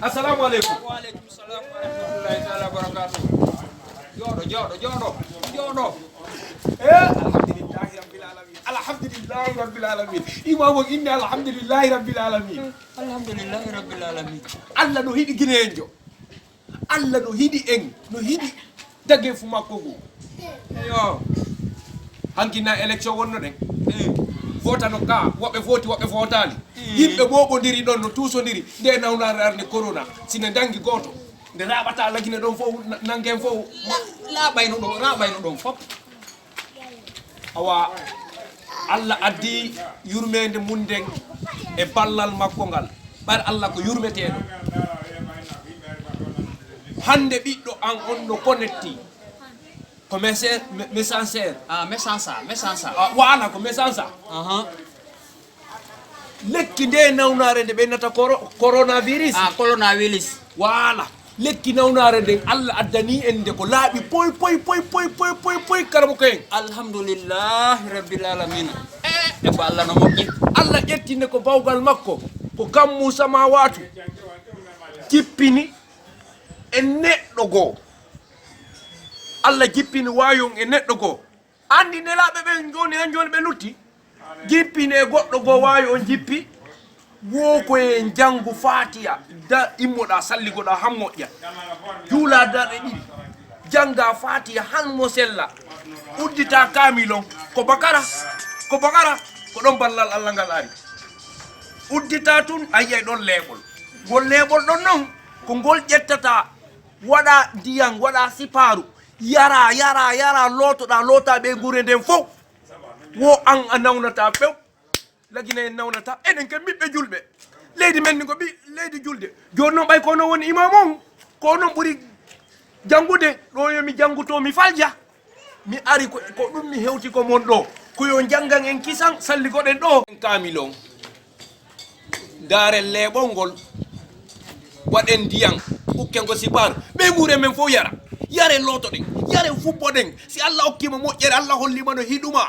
assalamu aleykum. Wa aleykum salam wa rahmatullahi taala wa barakatuh. Jooɗo. Alhamdulillahi rabbil alamin. Imam inni alhamdulillahi rabbil alamin. Alhamdulillahi rabbil alamin. Allah no hiɗi guinejo. Allah no hiɗi en no hiɗi dagge fu makko go. Eyo. Hankina élection wonno ɗen. Votano ka woɓɓe voti woɓɓe votali. Yimɓe ɓoɓodiri ɗon no tusodiri nde nawnare arde corona sine dangi goto nde raɓata lagine ɗon fof nangen fof Raɓayno ɗon fof. awa Allah addi yurmede mum nden e ballal makko ngal ɓar Allah ko yurmeteɗo hande ɓiɗɗo an on no connecti ko messager Messansa. wala ko message lekki nde nawnare nde ɓennata coronavirus Coronavirus. wala lekki nawnare nden Allah addani en nde ko laaɓi poy karamo ko en Alhamdulillahi rabbil alamin. E ko Allah no moƴƴi. Allah ƴettinde ko bawgal makko ko kammu samawatu jippini e neɗɗo goo Allah jippini wayon e neɗɗo goo andi nelaɓe ɓen joni ɓe lutti jippini e goɗɗo goo wayo on jippi wo koye janggu fatiya da immoɗa salligoɗa han moƴƴa juula darɗe ɗiɗi janga fatiya han mo sella uddita kamilon ko bakara ko ɗon ballal Allah ngal ari uddita tun a yiyay ɗon leeɓol ngol leeɓol ɗon noon ko ngol ƴettata waɗa ndiyam waɗa siparu yara loota ɓe gure nden fof wo an a nawnata few lagina en nawnata enen ken ɓiɓɓe julɓe leydi men ni ko leydi julde joni noon ɓay kono woni imam on ko noon ɓuuri jangude ɗo yomi janguto mi falja mi ari ko ɗum mi hewti ko mon ɗo koyo jangan en kisan salligoɗen ɗo en kamilon darel leeɓol ngol waɗen ndiyam ukken ko siparu ɓe gure men fof yare loto ɗen yare fubbo ɗen si Allah hokkima moƴƴere Allah hollima no hiɗuma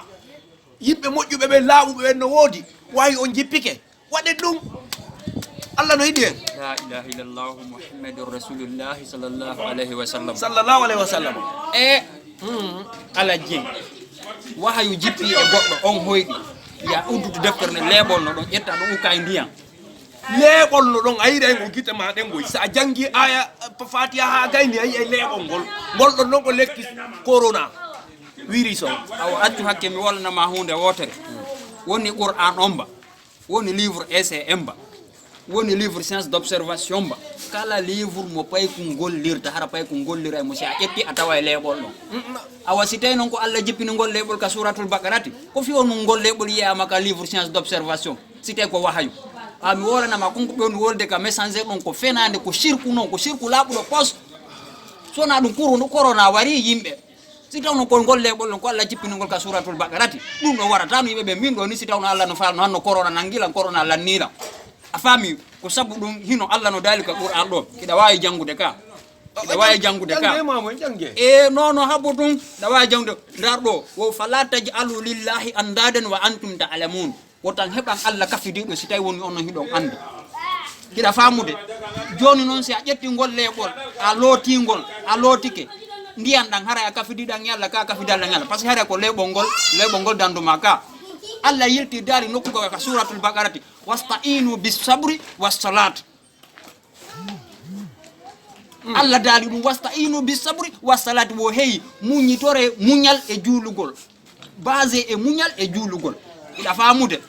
yimɓe moƴƴuɓe ɓe laaɓuɓe ɓen no woodi wawi on jippike waɗen ɗum Allah no yiɗi en La ilaha illallah Muhammadur Rasulullahi sallallahu alaihi wa sallam. E ala jeyi wahayu jippi e goɗɗo on hoyɗi ya uddude deftere ne leeɓol no ɗon ƴetta ɗum ukka e ndiyam leeɓol no ɗon a yiɗa en o guite ma ɗen goy sa jangi aya fatiha ha gayni a yi e leeɓol ngol ɗon noon ko lekki corona virus o awa accu hakke mi wolnama hunde wotere woni Qur'an on ba woni livre ECM ba woni livre science d'observation ba kala livre mo pay ko gollirta hara pay ko gollira mo si a ƴetti a tawa e leeɓol ɗon awa si tawi noon ko Allah jippini ngol leeɓol ka suratul bakarati ko fiyo nun ngol leeɓol yiyama ka livre science d'observation si tawi ko wahayu mi wolanama konko ɓe wolde ka messenger ɗon ko fenade ko shirku noon ko shirku laaɓuɗo pos sona ɗum corona wari yimɓe si tawno ko ngol leeɓol ɗon ko Allah jippini ngol ka suratul bakarati ɗum ɗo warata no yimɓeɓe min ɗo ni si tawno Allah no falno hanno corona nangilan corona lannilan a faami ko sabu ɗum hino Allah no daali ka Qur'an ɗo kiɗa wawi jangude ka non habbo ɗum ɗa wawi jangude ndar ɗo wo fala taj'alu lillahi andaden wa antum ta'lamun wotan heɓan Allah kafidiɗo si tawi woni on no hiɗon andi kiɗa famude joni noon si a ƴetti ngol leeɓol a lootike ndiyan ɗan hara a kafidiɗan yalla ka kafidalɗan yalla par ce que hara ko leeɓol ngol danduma ka Allah yilti daali nokku ko ka suratul bakarati wasta'inu bis sabri was salat Allah daali ɗum wasta'inu bis sabri was salat wo heyi muñitore muñal e juulugol basé e muñal e juulugol ida famude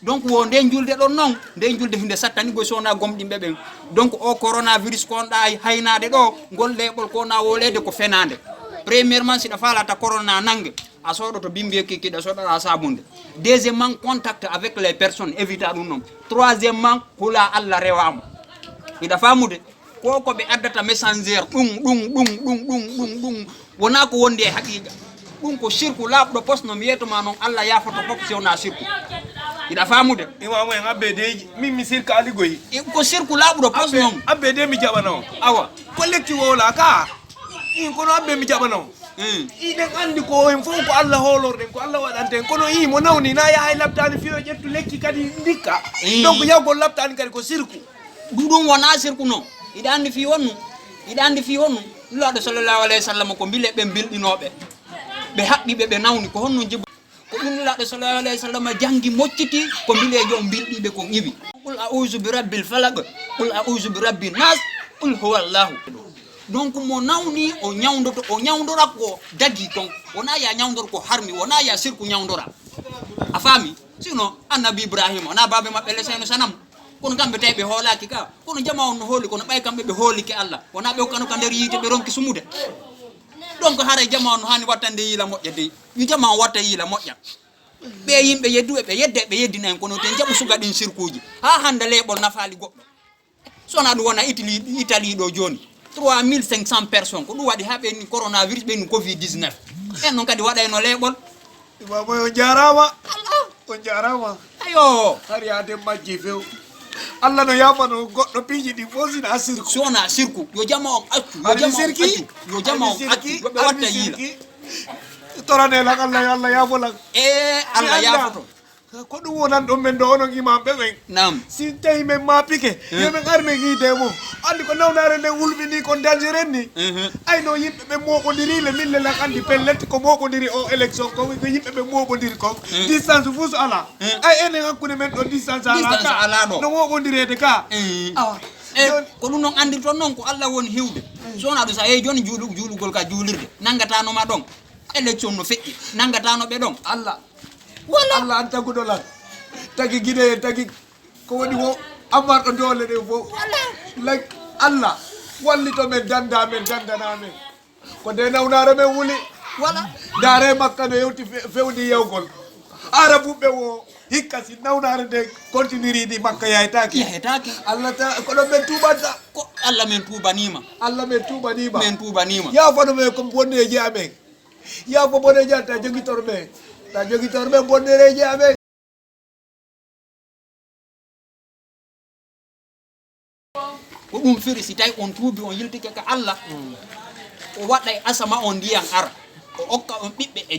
donc wo nden julde ɗon noon nden julde hinde sattani goy sona gomɗimɓe ɓen donc o coronavirus ko on ɗa haynade ɗo ngol leeɓol ko na wolede ko fenade premièrement siɗa falata corona nangue a soɗoto bimbiye kikiɗa soɗoɗa sabunde deuxièmement contact avec les personnes évita ɗum noon troisièmement hula Allah rewama ida famude ko ko ɓe addata messenger ɗum wona ko wondi e haqiqa ɗum ko shirku laaɓɗo posno mi yeytoma noon Allah yafoto fof sewna shirku ida famude imamu en abbedeji min mi sirka aligoyi ko shirku laaɓɗo pos noon abbede mi jaɓana o awa ko lekki wola ka in kono abbe mi jaɓana o iɗen andi ko en fof ko Allah holorɗen ko Allah waɗanten kono mo nawni na yahay labtani fiyo ƴettu lekki kadi ndikka donc yawgol labtani kadi ko sirku ɗum wona sirku noon ida andi fi wonnu lado sallallahu alaihi wasallam ko bile be bildinobe be habbi be nawni ko honno jibbo ko dum lado sallallahu alaihi wasallam jangi mocciti ko bile jom bildibe ko ngibi qul a'udhu bi rabbil falaq qul a'udhu bi rabbin nas qul huwallahu. Donc mo nawni o nyawndora ko dagi kon wona ya nyawndor ko harmi wona ya sirku nyawndora a fami sino annabi ibrahim ona babe mabbe leseno sanam kono kambe taybe holaki ka kono jama on holi kono bay kambe be holiki Allah wona be kanu kan der yite be ronki sumude. Donc hare jama on hani wattande yila mojja de wi jama on watta yila mojja be yimbe yeddu be yeddina en kono ten jabu suga din sirkuji ha hande lebol nafaali goddo sona du wona Italy do joni 3500 personnes ko du wadi habe ni coronavirus be ni covid-19 en non kadi wada no lebol baba yo jarama on jarama ayo hari ade majji few Allah no yafano goddo piji di fosina asirku sona sirku yo jama on accu yo jama on accu be watta yila torane la Allah yafola Allah yafoto ko dum wonan do men do onon imam be wen nam si tay men ma piqué yemen arme gi demo andi ko nawnare ne wulbi ni ko dangereux ni ay no yimbe be moko diri le mille la andi pellet ko moko diri o election ko yimbe be moko diri ko distance fus ala ay ene hakkunde men do distance ala no moko direde ka ko dum non andi ton non ko Allah woni hewde sona do sa e joni juulugol ka juulirde nangata no ma don election no feƴƴi nangata no be don Allah wala Allah anta gudola tagi gide tagi ko woni wo amardo dole de fo like Allah walli to men dandana men ko de nawnare men wuli wala dare makka no yewti fewdi yewgol arabu be wo hikka si nawnare de continuer di makka yaytaki Allah ta ko do men tubata ko Allah men tubanima ya fado me ko bonneji amen ya fo bonneji ta jogi torbe bonnereji amen ko dum firi si tay on tuubi on yiltike ka Allah o wadday asama on diyan ara o okka on bibbe e